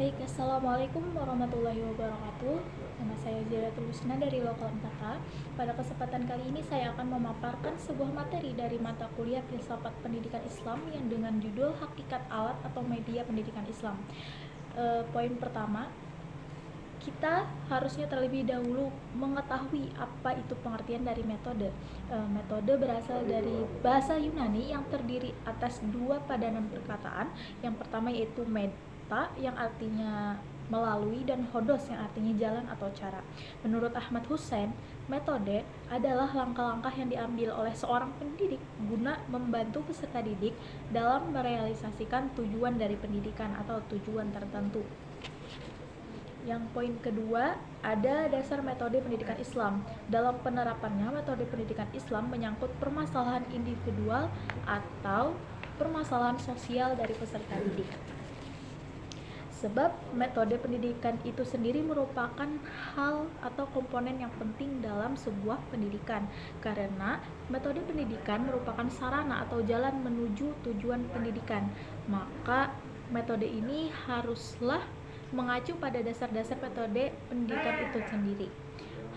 Baik, Assalamualaikum warahmatullahi wabarakatuh. Nama saya Ziratul Husna dari Lokal 4A. Pada kesempatan kali ini saya akan memaparkan sebuah materi dari mata kuliah Filsafat Pendidikan Islam yang dengan judul Hakikat Alat atau Media Pendidikan Islam. Poin pertama, kita harusnya terlebih dahulu mengetahui apa itu pengertian dari metode. Metode berasal dari bahasa Yunani yang terdiri atas dua padanan perkataan. Yang pertama yaitu meta yang artinya melalui dan hodos yang artinya jalan atau cara. Menurut Ahmad Hussein, metode adalah langkah-langkah yang diambil oleh seorang pendidik guna membantu peserta didik dalam merealisasikan tujuan dari pendidikan atau tujuan tertentu. Yang poin kedua, ada dasar metode pendidikan Islam. Dalam penerapannya, metode pendidikan Islam menyangkut permasalahan individual atau permasalahan sosial dari peserta didik. Sebab metode pendidikan itu sendiri merupakan hal atau komponen yang penting dalam sebuah pendidikan, karena metode pendidikan merupakan sarana atau jalan menuju tujuan pendidikan. Maka metode ini haruslah mengacu pada dasar-dasar metode pendidikan itu sendiri.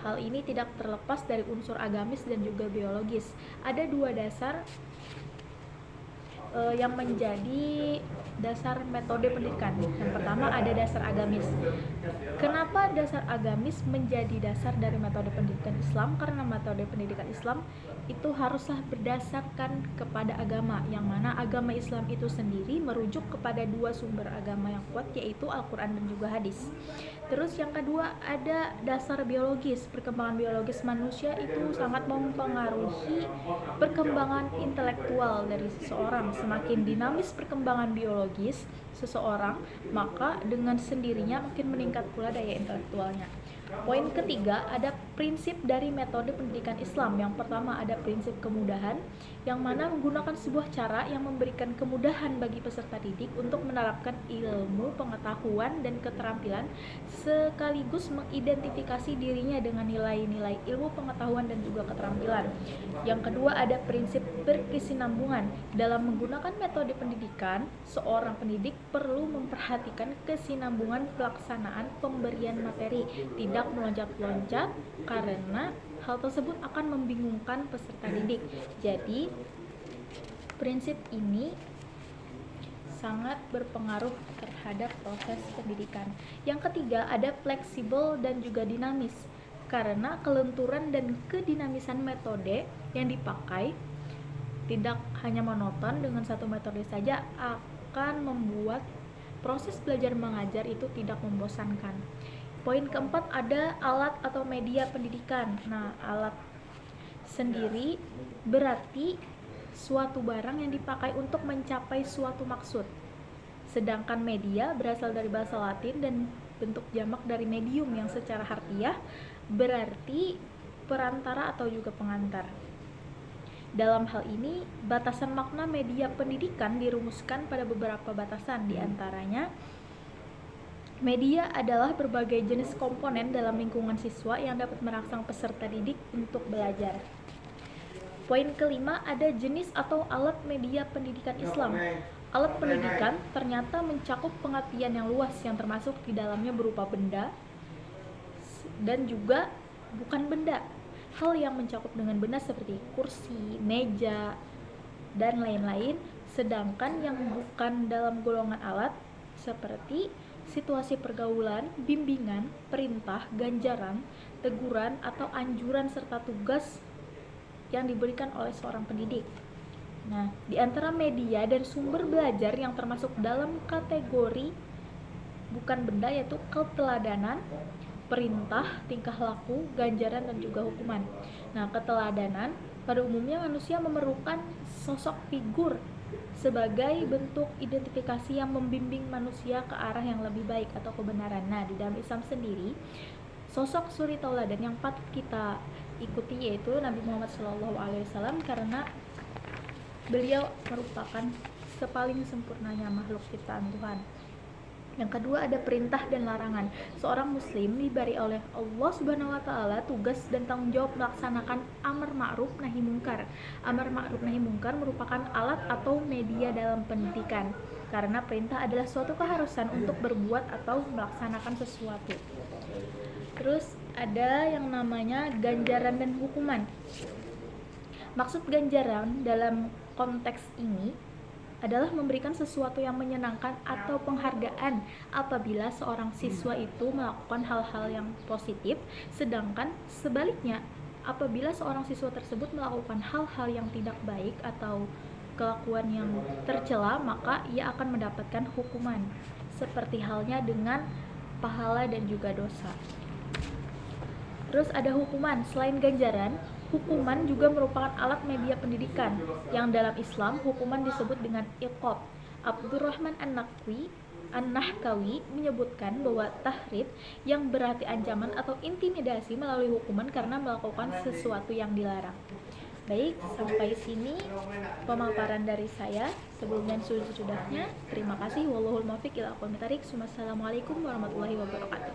Hal ini tidak terlepas dari unsur agamis dan juga biologis. Ada dua dasar yang menjadi dasar metode pendidikan. Yang pertama ada dasar agamis. Kenapa dasar agamis menjadi dasar dari metode pendidikan Islam? Karena metode pendidikan Islam itu haruslah berdasarkan kepada agama, yang mana agama Islam itu sendiri merujuk kepada dua sumber agama yang kuat, yaitu Al-Quran dan juga hadis. Terus yang kedua ada dasar biologis. Perkembangan biologis manusia itu sangat mempengaruhi perkembangan intelektual dari seseorang. Semakin dinamis perkembangan biologis seseorang, maka dengan sendirinya makin meningkat pula daya intelektualnya. Poin ketiga, ada prinsip dari metode pendidikan Islam. Yang pertama ada prinsip kemudahan, yang mana menggunakan sebuah cara yang memberikan kemudahan bagi peserta didik untuk menerapkan ilmu, pengetahuan, dan keterampilan, sekaligus mengidentifikasi dirinya dengan nilai-nilai ilmu, pengetahuan, dan juga keterampilan. Yang kedua ada prinsip berkesinambungan. Dalam menggunakan metode pendidikan, seorang pendidik perlu memperhatikan kesinambungan pelaksanaan pemberian materi, tidak meloncat-loncat, karena hal tersebut akan membingungkan peserta didik. Jadi, prinsip ini sangat berpengaruh terhadap proses pendidikan. Yang ketiga, ada fleksibel dan juga dinamis. Karena kelenturan dan kedinamisan metode yang dipakai tidak hanya monoton dengan satu metode saja akan membuat proses belajar mengajar itu tidak membosankan. Poin keempat ada alat atau media pendidikan. Nah, alat sendiri berarti suatu barang yang dipakai untuk mencapai suatu maksud. Sedangkan media berasal dari bahasa Latin dan bentuk jamak dari medium yang secara harfiah berarti perantara atau juga pengantar. Dalam hal ini, batasan makna media pendidikan dirumuskan pada beberapa batasan, di antaranya media adalah berbagai jenis komponen dalam lingkungan siswa yang dapat merangsang peserta didik untuk belajar. Poin kelima ada jenis atau alat media pendidikan Islam. Alat pendidikan ternyata mencakup pengertian yang luas yang termasuk di dalamnya berupa benda dan juga bukan benda. Hal yang mencakup dengan benda seperti kursi, meja, dan lain-lain. Sedangkan yang bukan dalam golongan alat seperti situasi pergaulan, bimbingan, perintah, ganjaran, teguran, atau anjuran serta tugas yang diberikan oleh seorang pendidik. Nah, di antara media dan sumber belajar yang termasuk dalam kategori bukan benda yaitu keteladanan, perintah, tingkah laku, ganjaran, dan juga hukuman. Nah, keteladanan pada umumnya manusia memerlukan sosok figur sebagai bentuk identifikasi yang membimbing manusia ke arah yang lebih baik atau kebenaran. Nah, di dalam Islam sendiri, sosok suri tauladan yang patut kita ikuti yaitu Nabi Muhammad SAW, karena beliau merupakan sepaling sempurnanya makhluk ciptaan Tuhan. Yang kedua ada perintah dan larangan. Seorang muslim diberi oleh Allah Subhanahu wa taala tugas dan tanggung jawab melaksanakan amar ma'ruf nahi mungkar. Amar ma'ruf nahi mungkar merupakan alat atau media dalam pendidikan. karena perintah adalah suatu keharusan untuk berbuat atau melaksanakan sesuatu. Terus ada yang namanya ganjaran dan hukuman. Maksud ganjaran dalam konteks ini adalah memberikan sesuatu yang menyenangkan atau penghargaan apabila seorang siswa itu melakukan hal-hal yang positif, sedangkan sebaliknya apabila seorang siswa tersebut melakukan hal-hal yang tidak baik atau kelakuan yang tercela, maka ia akan mendapatkan hukuman, seperti halnya dengan pahala dan juga dosa. Terus ada hukuman. Selain ganjaran, hukuman juga merupakan alat media pendidikan, yang dalam Islam hukuman disebut dengan iqab. Abdurrahman An-Nahkawi menyebutkan bahwa tahrib yang berarti ancaman atau intimidasi melalui hukuman karena melakukan sesuatu yang dilarang. Baik, sampai sini pemaparan dari saya. Sebelum dan sesudahnya, terima kasih. Wallahul muwaffiq ila aqwamit thoriq. Wassalamualaikum warahmatullahi wabarakatuh.